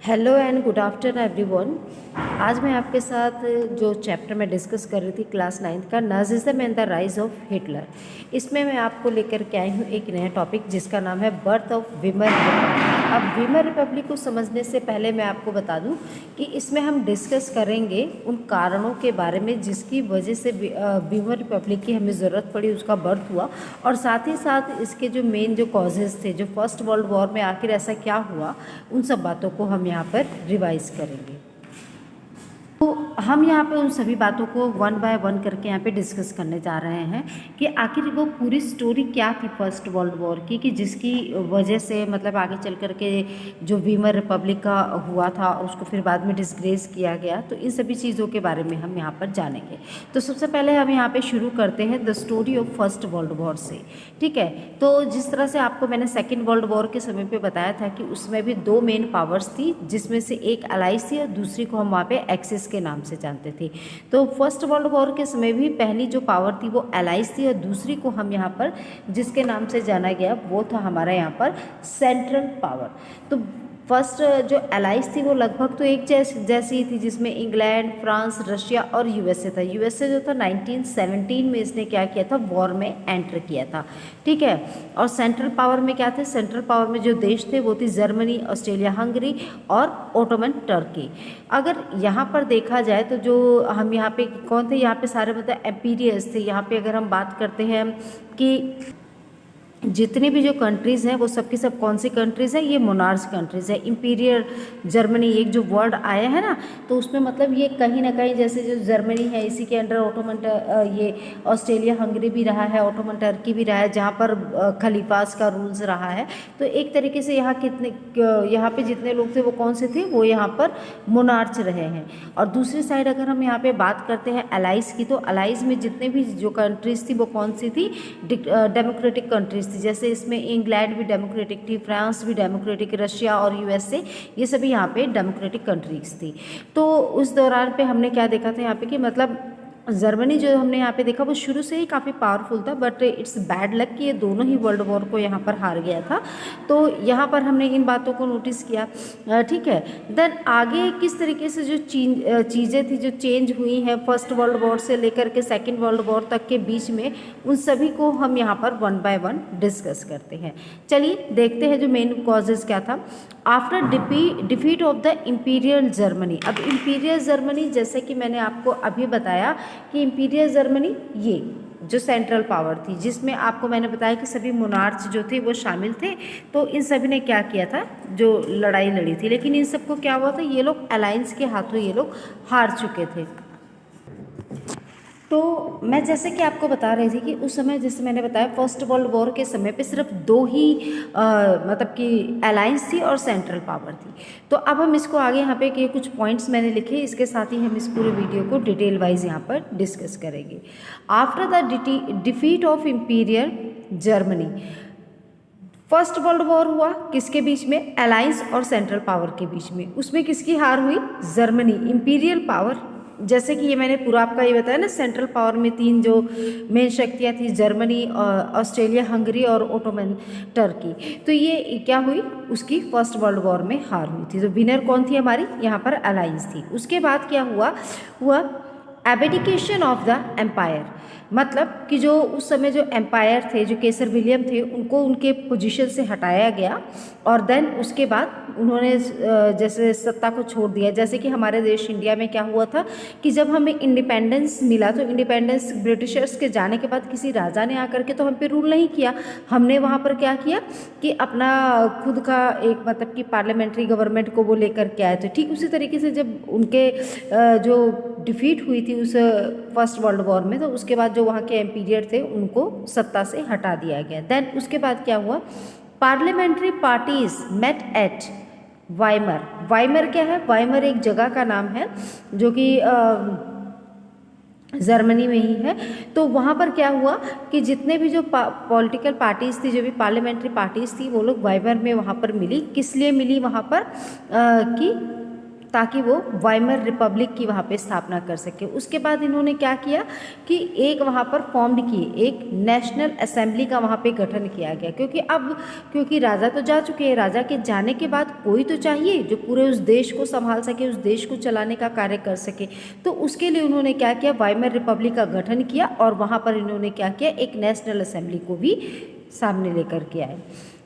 Hello and good afternoon everyone. आज मैं आपके साथ जो चैप्टर में डिस्कस कर रही थी क्लास 9th का Nazism and the rise of Hitler, इसमें मैं आपको लेकर के आई हूँ एक नया टॉपिक जिसका नाम है बर्थ ऑफ वीमर रिपब्लिक। अब वीमर रिपब्लिक को समझने से पहले मैं आपको बता दूं कि इसमें हम डिस्कस करेंगे उन कारणों के बारे में जिसकी वजह से वीमर रिपब्लिक की हमें ज़रूरत पड़ी, उसका बर्थ हुआ, और साथ ही साथ इसके जो मेन जो कॉजेज़ थे, जो फर्स्ट वर्ल्ड वॉर में आखिर ऐसा क्या हुआ, उन सब बातों को हम यहाँ पर रिवाइज करेंगे। तो हम यहाँ पे उन सभी बातों को वन बाय वन करके यहाँ पे डिस्कस करने जा रहे हैं कि आखिर वो पूरी स्टोरी क्या थी फर्स्ट वर्ल्ड वॉर की, कि जिसकी वजह से मतलब आगे चल कर के जो वीमर रिपब्लिक का हुआ था और उसको फिर बाद में डिसग्रेस किया गया। तो इन सभी चीज़ों के बारे में हम यहाँ पर जानेंगे। तो सबसे पहले हम यहाँ पे शुरू करते हैं the story of first world war से। ठीक है, तो जिस तरह से आपको मैंने सेकेंड वर्ल्ड वॉर के समय पे बताया था कि उसमें भी दो मेन पावर्स थी, जिसमें से एक अलाइज थी और दूसरी को हम वहाँ पे एक्सिस के नाम से जानते थे। तो फर्स्ट वर्ल्ड वॉर के समय भी पहली जो पावर थी वो अलाइज थी और दूसरी को हम यहाँ पर जिसके नाम से जाना गया वो था हमारा यहाँ पर सेंट्रल पावर। तो फर्स्ट जो अलाइज थी वो लगभग तो एक जैसी ही थी, जिसमें इंग्लैंड, फ्रांस, रशिया और यूएसए था। यूएसए जो था 1917 में इसने क्या किया था, वॉर में एंटर किया था। ठीक है, और सेंट्रल पावर में क्या थे, सेंट्रल पावर में जो देश थे वो थी जर्मनी, ऑस्ट्रेलिया, हंगरी और ओटोमन टर्की। अगर यहाँ पर देखा जाए तो जो हम यहाँ पे कौन थे, यहाँ पे सारे मतलब एम्पीरियर्स थे। यहाँ पे अगर हम बात करते हैं कि जितनी भी जो कंट्रीज़ हैं वो सब की सब कौन सी कंट्रीज़ हैं, ये मोनार्च कंट्रीज़ है। इंपीरियल जर्मनी एक जो वर्ड आया है ना, तो उसमें मतलब ये कहीं ना कहीं जैसे जो जर्मनी है इसी के अंडर ओटोमन ये ऑस्ट्रेलिया, हंगरी भी रहा है, ओटोमन टर्की भी रहा है, जहाँ पर खलीफास का रूल्स रहा है। तो एक तरीके से यहाँ पे जितने लोग थे वो कौन से थे, वो यहाँ पर मोनार्च रहे हैं। और दूसरी साइड अगर हम यहाँ पे बात करते हैं अलाइज की, तो अलाइज में जितने भी जो कंट्रीज़ थी वो कौन सी थी, डेमोक्रेटिक कंट्रीज। जैसे इसमें इंग्लैंड भी डेमोक्रेटिक थी, फ्रांस भी डेमोक्रेटिक, रशिया और यूएसए, ये सभी यहाँ पे डेमोक्रेटिक कंट्रीज थी। तो उस दौरान पे हमने क्या देखा था यहाँ पे कि मतलब जर्मनी जो हमने यहाँ पे देखा वो शुरू से ही काफ़ी पावरफुल था, बट इट्स बैड लक कि ये दोनों ही वर्ल्ड वॉर को यहाँ पर हार गया था। तो यहाँ पर हमने इन बातों को नोटिस किया। ठीक है, देन आगे किस तरीके से जो चीज़ें थी जो चेंज हुई हैं फर्स्ट वर्ल्ड वॉर से लेकर के सेकेंड वर्ल्ड वॉर तक के बीच में, उन सभी को हम यहाँ पर वन बाय वन डिस्कस करते हैं। चलिए देखते हैं जो मेन कॉजेज़ क्या था। After defeat of the imperial Germany. अब इम्पीरियल जर्मनी, जैसे कि मैंने आपको अभी बताया कि इम्पीरियल जर्मनी ये जो सेंट्रल पावर थी, जिसमें आपको मैंने बताया कि सभी मोनार्च जो थे वो शामिल थे। तो इन सभी ने क्या किया था, जो लड़ाई लड़ी थी, लेकिन इन सबको क्या हुआ था, ये लोग अलायंस के हाथों ये लोग हार चुके थे। तो मैं जैसे कि आपको बता रही थी कि उस समय जैसे मैंने बताया फर्स्ट वर्ल्ड वॉर के समय पे सिर्फ दो ही मतलब कि अलायंस थी और सेंट्रल पावर थी। तो अब हम इसको आगे यहाँ पे के कुछ पॉइंट्स मैंने लिखे, इसके साथ ही हम इस पूरे वीडियो को डिटेल वाइज यहाँ पर डिस्कस करेंगे। After the defeat of imperial Germany, first world war हुआ किसके बीच में, अलायंस और सेंट्रल पावर के बीच में। उसमें किसकी हार हुई, जर्मनी, इम्पीरियल पावर। जैसे कि ये मैंने पूरा आपका ये बताया ना, सेंट्रल पावर में तीन जो मेन शक्तियाँ थी, जर्मनी, ऑस्ट्रेलिया, हंगरी और ओटोमन टर्की। तो ये क्या हुई, उसकी फर्स्ट वर्ल्ड वॉर में हार हुई थी। तो विनर कौन थी हमारी, यहाँ पर अलायंस थी। उसके बाद क्या हुआ एबडिकेशन ऑफ द एम्पायर, मतलब कि जो उस समय जो एम्पायर थे, जो केसर विलियम थे, उनको उनके पोजीशन से हटाया गया और देन उसके बाद उन्होंने जैसे सत्ता को छोड़ दिया। जैसे कि हमारे देश इंडिया में क्या हुआ था कि जब हमें इंडिपेंडेंस मिला, तो इंडिपेंडेंस ब्रिटिशर्स के जाने के बाद किसी राजा ने आकर के तो हम पे रूल नहीं किया, हमने वहाँ पर क्या किया कि अपना खुद का एक मतलब कि पार्लियामेंट्री गवर्नमेंट को वो लेकर के आए थे। ठीक उसी तरीके से जब उनके जो डिफीट हुई थी उस फर्स्ट वर्ल्ड वॉर में, तो उसके बाद जो वहाँ के एम्पीरियर थे उनको सत्ता से हटा दिया गया। देन उसके बाद क्या हुआ, parliamentary parties met at Weimar. Weimar क्या है, वाइमर एक जगह का नाम है जो कि जर्मनी में ही है। तो वहाँ पर क्या हुआ कि जितने भी जो पॉलिटिकल पार्टीज़ थी, जो भी पार्लियामेंट्री पार्टीज़ थी, वो लोग वाइमर में वहाँ पर मिली। किस लिए मिली वहाँ पर कि ताकि वो वाइमर रिपब्लिक की वहाँ पे स्थापना कर सके। उसके बाद इन्होंने क्या किया कि एक वहाँ पर फॉर्म किए, एक नेशनल असेंबली का वहाँ पे गठन किया गया, क्योंकि राजा तो जा चुके हैं, राजा के जाने के बाद कोई तो चाहिए जो पूरे उस देश को संभाल सके, उस देश को चलाने का कार्य कर सके। तो उसके लिए उन्होंने क्या किया, वाइमर रिपब्लिक का गठन किया और वहाँ पर इन्होंने क्या किया, एक नेशनल असेंबली को भी सामने लेकर के आए।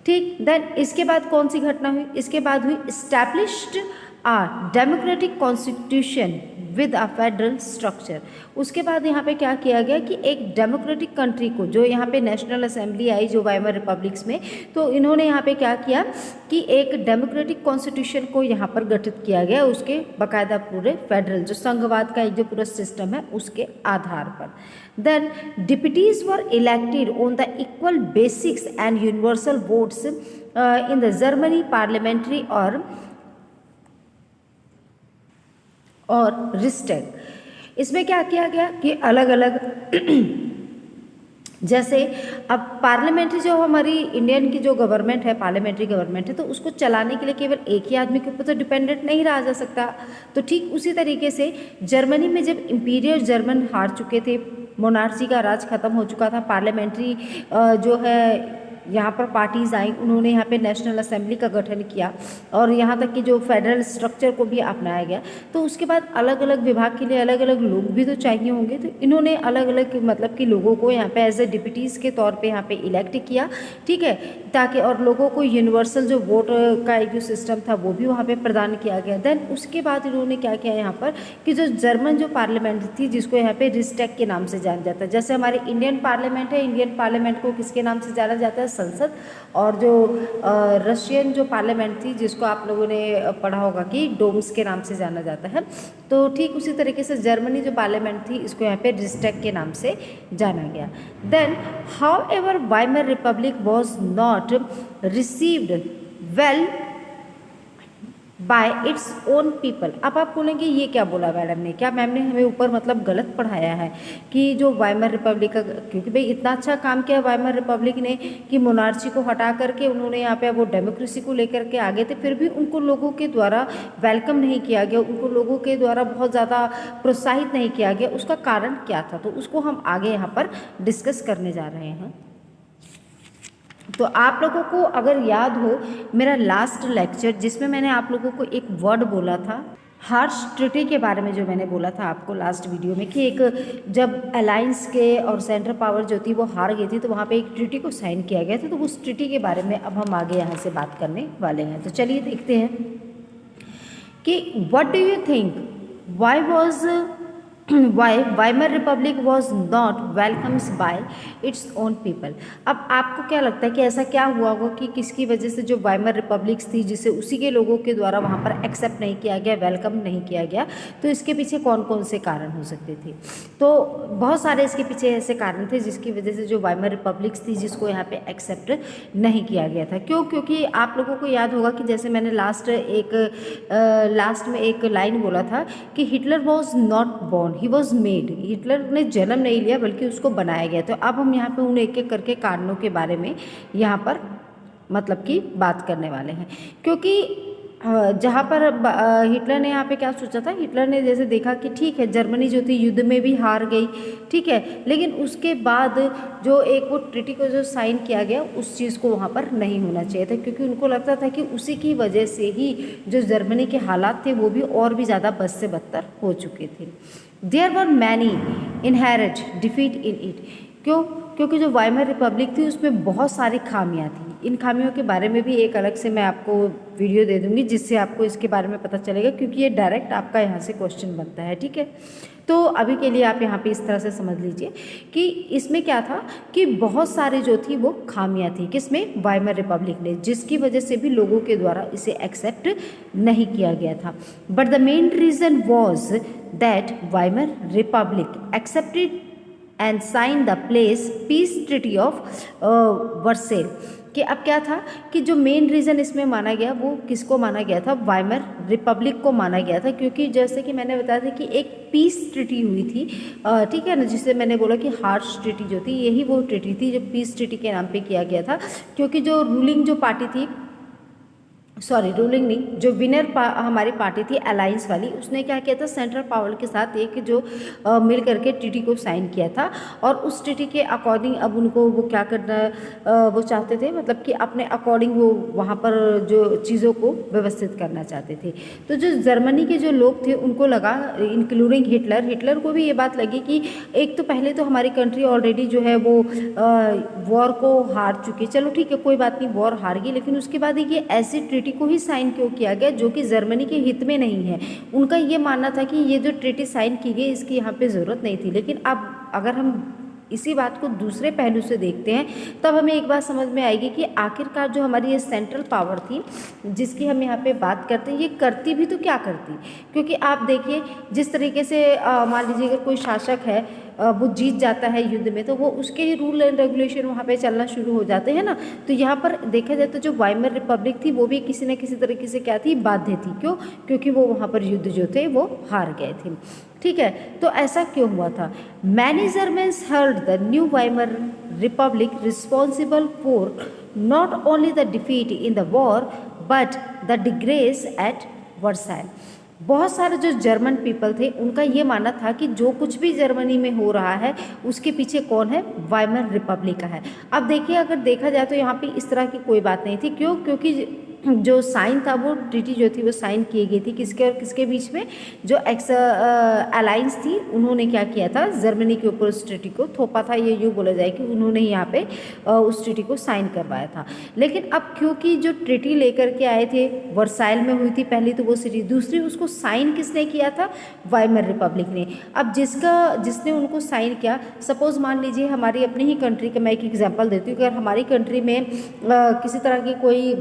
ठीक, देन इसके बाद कौन सी घटना हुई, इसके बाद हुई established a democratic constitution with a federal structure. उसके बाद यहाँ पे क्या किया गया कि एक डेमोक्रेटिक कंट्री को, जो यहाँ पे नेशनल असेंबली आई जो वाइमर रिपब्लिक्स में, तो इन्होंने यहाँ पे क्या किया कि एक डेमोक्रेटिक कॉन्स्टिट्यूशन को यहाँ पर गठित किया गया, उसके बाकायदा पूरे फेडरल जो संघवाद का एक जो पूरा सिस्टम है उसके आधार पर। Then deputies were elected on the equal basics and universal votes in the Germany parliamentary और रिस्टेग। इसमें क्या किया गया कि अलग अलग जैसे अब पार्लियामेंट्री जो हमारी इंडियन की जो गवर्नमेंट है, पार्लियामेंट्री गवर्नमेंट है, तो उसको चलाने के लिए केवल एक ही आदमी के ऊपर तो डिपेंडेंट नहीं रहा जा सकता। तो ठीक उसी तरीके से जर्मनी में जब इंपीरियल जर्मन हार चुके थे, मोनार्ची का राज खत्म हो चुका था, पार्लियामेंट्री जो है यहाँ पर पार्टीज आई, उन्होंने यहाँ पे नेशनल असेंबली का गठन किया और यहाँ तक कि जो फेडरल स्ट्रक्चर को भी अपनाया गया। तो उसके बाद अलग अलग विभाग के लिए अलग अलग लोग भी तो चाहिए होंगे, तो इन्होंने अलग अलग मतलब कि लोगों को यहाँ पे एज ए डिप्यूटीज़ के तौर पे यहाँ पे इलेक्ट किया, ठीक है, ताकि और लोगों को यूनिवर्सल जो वोट का एक जो सिस्टम था वो भी वहाँ पर प्रदान किया गया। देन उसके बाद इन्होंने क्या किया यहाँ पर कि जो जर्मन जो पार्लियामेंट थी, जिसको यहाँ पे रिस्टेग के नाम से जाना जाता है, जैसे हमारे इंडियन पार्लियामेंट है, इंडियन पार्लियामेंट को किसके नाम से जाना जाता है, संसद, और जो रशियन जो पार्लियामेंट थी जिसको आप लोगों ने पढ़ा होगा कि डोम्स के नाम से जाना जाता है। तो ठीक उसी तरीके से जर्मनी जो पार्लियामेंट थी इसको यहाँ पे रिस्टेग के नाम से जाना गया। Then however Weimar republic was not received well by its own people. अब आप बोलेंगे ये क्या बोला मैडम ने, क्या मैम ने हमें ऊपर मतलब गलत पढ़ाया है कि जो वाइमर रिपब्लिक का, क्योंकि भाई इतना अच्छा काम किया वाइमर रिपब्लिक ने कि मोनार्ची को हटा करके उन्होंने यहाँ पे वो डेमोक्रेसी को लेकर के आगे थे, फिर भी उनको लोगों के द्वारा वेलकम नहीं किया गया, उनको लोगों के द्वारा बहुत ज़्यादा प्रोत्साहित नहीं किया गया। उसका कारण क्या था, तो उसको हम आगे यहाँ पर डिस्कस करने जा रहे हैं। तो आप लोगों को अगर याद हो मेरा लास्ट लेक्चर जिसमें मैंने आप लोगों को एक वर्ड बोला था, हार्श ट्रीटी के बारे में, जो मैंने बोला था आपको लास्ट वीडियो में कि एक जब अलायंस के और सेंट्रल पावर जो थी वो हार गई थी, तो वहाँ पे एक ट्रीटी को साइन किया गया था। तो उस ट्रीटी के बारे में अब हम आगे यहाँ से बात करने वाले हैं। तो चलिए देखते हैं कि what do you think why was why Weimar republic was not welcomes by its own people. अब आपको क्या लगता है कि ऐसा क्या हुआ होगा कि किसकी वजह से जो वाइमर रिपब्लिक्स थी जिसे उसी के लोगों के द्वारा वहाँ पर एक्सेप्ट नहीं किया गया, वेलकम नहीं किया गया, तो इसके पीछे कौन कौन से कारण हो सकते थे। तो बहुत सारे इसके पीछे ऐसे कारण थे जिसकी वजह से जो वाइमर रिपब्लिक्स थी जिसको यहाँ पे एक्सेप्ट नहीं किया गया था। क्यों? क्योंकि आप लोगों को याद होगा कि जैसे मैंने लास्ट में एक लाइन बोला था कि Hitler was not born, he was made. Hitler ने जन्म नहीं लिया बल्कि उसको बनाया गया। तो अब हम यहाँ पे उन एक एक करके कारणों के बारे में यहाँ पर मतलब कि बात करने वाले हैं, क्योंकि जहाँ पर हिटलर ने यहाँ पे क्या सोचा था, हिटलर ने जैसे देखा कि ठीक है जर्मनी जो थी युद्ध में भी हार गई, ठीक है, लेकिन उसके बाद जो एक वो ट्रीटी को जो साइन किया गया उस चीज़ को वहाँ पर नहीं होना चाहिए था, क्योंकि उनको लगता था कि उसी की वजह से ही जो जर्मनी के हालात थे वो भी और भी ज़्यादा बद से बदतर हो चुके थे। There were many inherent defeat in it. क्यों? क्योंकि जो वाइमर रिपब्लिक थी उसमें बहुत सारी खामियां थी। इन खामियों के बारे में भी एक अलग से मैं आपको वीडियो दे दूंगी जिससे आपको इसके बारे में पता चलेगा, क्योंकि ये डायरेक्ट आपका यहाँ से क्वेश्चन बनता है, ठीक है। तो अभी के लिए आप यहाँ पे इस तरह से समझ लीजिए कि इसमें क्या था कि बहुत सारी जो थी वो खामियां थी किसमें, वाइमर रिपब्लिक ने, जिसकी वजह से भी लोगों के द्वारा इसे एक्सेप्ट नहीं किया गया था। But the main reason was that Weimar republic accepted and sign the place peace treaty of Versailles. कि अब क्या था कि जो मेन रीज़न इसमें माना गया वो किसको माना गया था, वाइमर रिपब्लिक को माना गया था, क्योंकि जैसे कि मैंने बताया था कि एक पीस ट्रीटी हुई थी, ठीक है ना, जिससे मैंने बोला कि हार्श ट्रीटी जो थी यही वो ट्रीटी थी जो पीस ट्रीटी के नाम पे किया गया था, क्योंकि जो रूलिंग जो पार्टी थी सॉरी रूलिंग नहीं, जो विनर हमारी पार्टी थी अलायंस वाली, उसने क्या किया था, सेंट्रल पावर के साथ एक जो मिल करके ट्रीटी को साइन किया था। और उस ट्रीटी के अकॉर्डिंग अब उनको वो क्या करना वो चाहते थे, मतलब कि अपने अकॉर्डिंग वो वहाँ पर जो चीज़ों को व्यवस्थित करना चाहते थे। तो जो जर्मनी के जो लोग थे उनको लगा, इंक्लूडिंग हिटलर को भी ये बात लगी कि एक तो पहले तो हमारी कंट्री ऑलरेडी जो है वो वॉर को हार चुकी, चलो ठीक है कोई बात नहीं, वॉर हार गई, लेकिन उसके बाद ये ऐसी ट्रीटी को ही साइन क्यों किया गया जो कि जर्मनी के हित में नहीं है। उनका ये मानना था कि ये जो ट्रीटी साइन की गई इसकी यहाँ पे ज़रूरत नहीं थी। लेकिन अब अगर हम इसी बात को दूसरे पहलू से देखते हैं तब हमें एक बात समझ में आएगी कि आखिरकार जो हमारी ये सेंट्रल पावर थी जिसकी हम यहाँ पे बात करते हैं, ये करती भी तो क्या करती। क्योंकि आप देखिए जिस तरीके से मान लीजिए अगर कोई शासक है वो जीत जाता है युद्ध में, तो वो उसके ही रूल एंड रेगुलेशन वहाँ पे चलना शुरू हो जाते हैं ना। तो यहाँ पर देखा जाए तो जो वाइमर रिपब्लिक थी वो भी किसी न किसी तरीके से क्या थी, बाध्य थी। क्यों? क्योंकि वो वहाँ पर युद्ध जो थे वो हार गए थे। ठीक है, तो ऐसा क्यों हुआ था? Many Germans held the new Weimar republic responsible for not only the defeat in the war but the disgrace at Versailles. बहुत सारे जो जर्मन पीपल थे उनका ये मानना था कि जो कुछ भी जर्मनी में हो रहा है उसके पीछे कौन है, वाइमर रिपब्लिक का है। अब देखिए अगर देखा जाए तो यहाँ पे इस तरह की कोई बात नहीं थी। क्यों? क्योंकि जो साइन था वो ट्रीटी जो थी वो साइन की गई थी किसके और किसके बीच में, जो एक्स अलायंस थी उन्होंने क्या किया था, जर्मनी के ऊपर उस ट्रीटी को थोपा था। ये यूँ बोला जाए कि उन्होंने यहाँ पे उस ट्रीटी को साइन करवाया था। लेकिन अब क्योंकि जो ट्रीटी लेकर के आए थे वर्साइल में हुई थी पहली तो वो सिटी, दूसरी उसको साइन किसने किया था, वाइमर रिपब्लिक ने। अब जिसने उनको साइन किया, सपोज मान लीजिए हमारी अपनी ही कंट्री का मैं एक एग्जांपल देती हूँ। अगर हमारी कंट्री में किसी तरह की कोई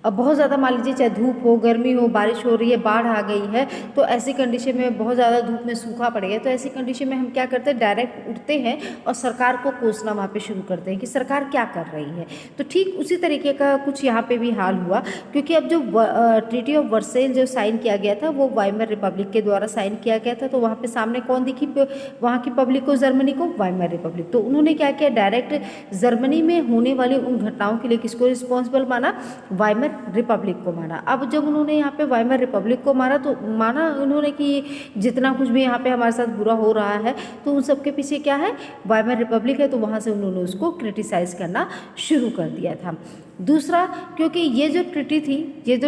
अब बहुत ज़्यादा मान लीजिए चाहे धूप हो, गर्मी हो, बारिश हो रही है, बाढ़ आ गई है, तो ऐसी कंडीशन में बहुत ज़्यादा धूप में सूखा पड़ गया, तो ऐसी कंडीशन में हम क्या करते हैं, डायरेक्ट उठते हैं और सरकार को कोसना वहाँ पे शुरू करते हैं कि सरकार क्या कर रही है। तो ठीक उसी तरीके का कुछ यहाँ पे भी हाल हुआ। क्योंकि अब जो ट्रीटी ऑफ वर्सेल जो साइन किया गया था वो वाइमर रिपब्लिक के द्वारा साइन किया गया था। तो वहाँ पे सामने कौन दिखी वहाँ की पब्लिक को, जर्मनी को, वाइमर रिपब्लिक। तो उन्होंने क्या किया, डायरेक्ट जर्मनी में होने वाली उन घटनाओं के लिए किसको रिस्पॉन्सिबल माना, वाइमर रिपब्लिक को माना। अब जब उन्होंने यहाँ पे वाइमर रिपब्लिक को माना तो माना उन्होंने कि जितना कुछ भी यहाँ पे हमारे साथ बुरा हो रहा है तो उन सब के पीछे क्या है, वाइमर रिपब्लिक है। तो वहाँ से उन्होंने उसको क्रिटिसाइज करना शुरू कर दिया था। दूसरा, क्योंकि ये जो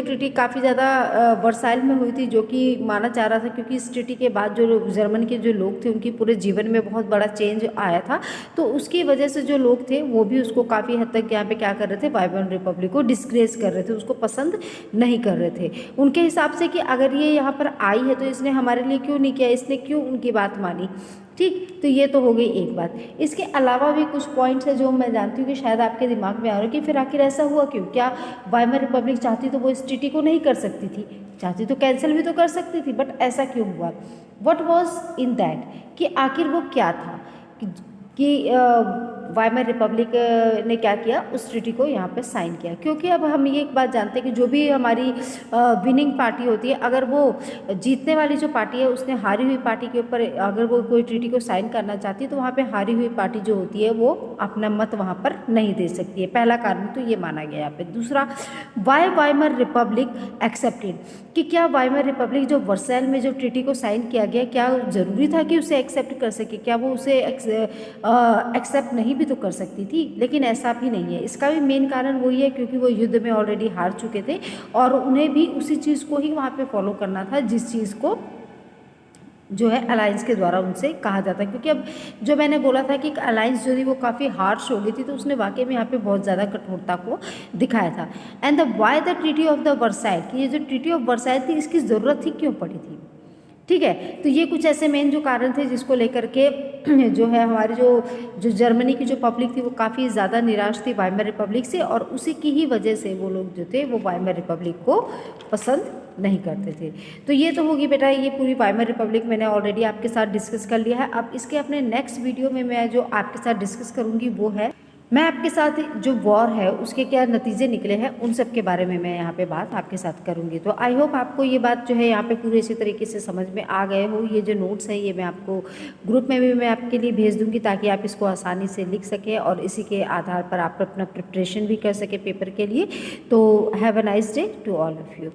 ट्रीटी काफ़ी ज़्यादा वर्साइल में हुई थी, जो कि माना जा रहा था क्योंकि इस ट्रीटी के बाद जो जर्मन के जो लोग थे उनकी पूरे जीवन में बहुत बड़ा चेंज आया था। तो उसकी वजह से जो लोग थे वो भी उसको काफ़ी हद तक यहाँ पे क्या कर रहे थे, वाइमर रिपब्लिक को डिस्ग्रेस कर रहे थे, उसको पसंद नहीं कर रहे थे। उनके हिसाब से कि अगर ये यहाँ पर आई है तो इसने हमारे लिए क्यों नहीं किया, इसने क्यों उनकी बात मानी। ठीक, तो ये तो हो गई एक बात। इसके अलावा भी कुछ पॉइंट्स है जो मैं जानती हूँ कि शायद आपके दिमाग में आ रहा है कि फिर आखिर ऐसा हुआ क्यों, क्या वाइमर रिपब्लिक चाहती तो वो इस ट्रीटी को नहीं कर सकती थी, चाहती तो कैंसिल भी तो कर सकती थी, बट ऐसा क्यों हुआ, व्हाट वाज इन दैट, कि आखिर वो क्या था कि वाइमर रिपब्लिक ने क्या किया, उस ट्रीटी को यहाँ पे साइन किया। क्योंकि अब हम ये एक बात जानते हैं कि जो भी हमारी विनिंग पार्टी होती है, अगर वो जीतने वाली जो पार्टी है उसने हारी हुई पार्टी के ऊपर अगर वो कोई ट्रीटी को साइन करना चाहती है तो वहाँ पे हारी हुई पार्टी जो होती है वो अपना मत वहाँ पर नहीं दे सकती है। पहला कारण तो ये माना गया यहाँ पे। दूसरा, वाई वाइमर रिपब्लिक एक्सेप्टेड, कि क्या वाइमर रिपब्लिक जो वर्साइल में जो ट्रीटी को साइन किया गया, क्या ज़रूरी था कि उसे एक्सेप्ट कर सके, क्या वो उसे एक्सेप्ट नहीं भी तो कर सकती थी। लेकिन ऐसा भी नहीं है। इसका भी मेन कारण वही है क्योंकि वो युद्ध में ऑलरेडी हार चुके थे और उन्हें भी उसी चीज़ को ही वहाँ पे फॉलो करना था जिस चीज़ को जो है अलायंस के द्वारा उनसे कहा जाता है। क्योंकि अब जो मैंने बोला था कि अलायंस जो थी वो काफ़ी हार्श हो गई थी, तो उसने वाकई में यहाँ पे बहुत ज़्यादा कठोरता को दिखाया था। And the why the treaty of the Versailles, कि ये जो ट्रीटी ऑफ वर्साइल थी इसकी ज़रूरत थी क्यों पड़ी थी। ठीक है, तो ये कुछ ऐसे मेन जो कारण थे जिसको लेकर के जो है हमारी जो जर्मनी की जो पब्लिक थी वो काफ़ी ज़्यादा निराश थी वाइमर रिपब्लिक से, और उसी की ही वजह से वो लोग जो थे वो वाइमर रिपब्लिक को पसंद नहीं करते थे। तो ये तो होगी बेटा, ये पूरी वाइमर रिपब्लिक मैंने ऑलरेडी आपके साथ डिस्कस कर लिया है। अब इसके अपने नेक्स्ट वीडियो में मैं जो आपके साथ डिस्कस करूँगी वो है मैं आपके साथ जो वॉर है उसके क्या नतीजे निकले हैं उन सब के बारे में मैं यहाँ पे बात आपके साथ करूँगी। तो आई होप आपको ये बात जो है यहाँ पे पूरे इसी तरीके से समझ में आ गए हो। ये जो नोट्स है ये मैं आपको ग्रुप में भी मैं आपके लिए भेज दूँगी ताकि आप इसको आसानी से लिख सकें और इसी के आधार पर आप अपना प्रिपरेशन भी कर सकें पेपर के लिए। तो have a nice day to all of you.